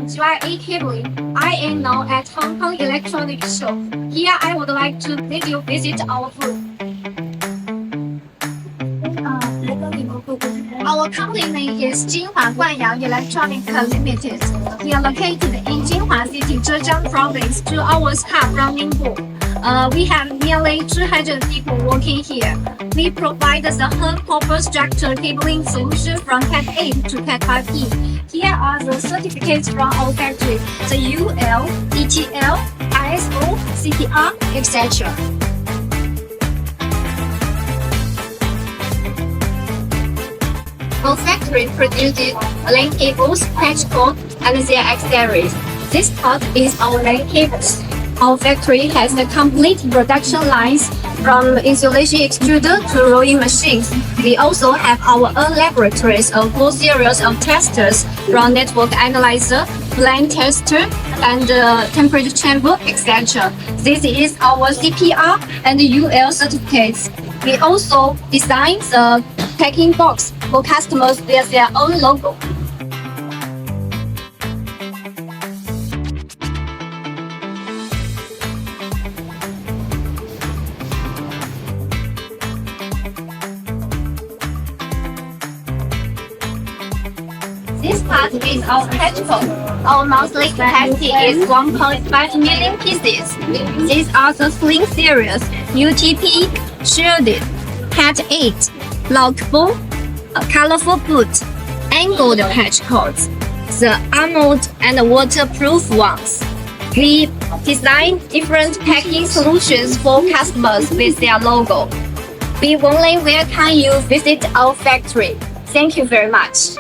from GYA Cabling. I am now at Hong Kong Electronics Show. Here I would like to let you visit our booth. Our company name is GYA Electronics Limited. We are located in Jinhua City, Zhejiang Province, 2 hours car from Ningbo. We have nearly 200 people working here. We provide the whole corporate structure cabling solution from Cat 8 to Cat 5E. Here are the certificates from our factory: the UL, ETL, ISO, CPR, etc. Our factory produces LAN cables, patch cord, and their accessories. This part is our LAN cables. Our factory has the complete production lines from insulation extruder to rolling machines. We also have our own laboratories of full series of testers from network analyzer, LAN tester, and temperature chamber, etc. This is our CPR and UL certificates. We also design the packing box for customers with their own logo. This part is our patch cord. Our monthly capacity is 1.5 million pieces. These are the sling series, UTP, shielded, Cat 8, lockable, colorful boot, angled patch cords, the armored and waterproof ones. We design different packing solutions for customers with their logo. We warmly welcome you visit our factory. Thank you very much.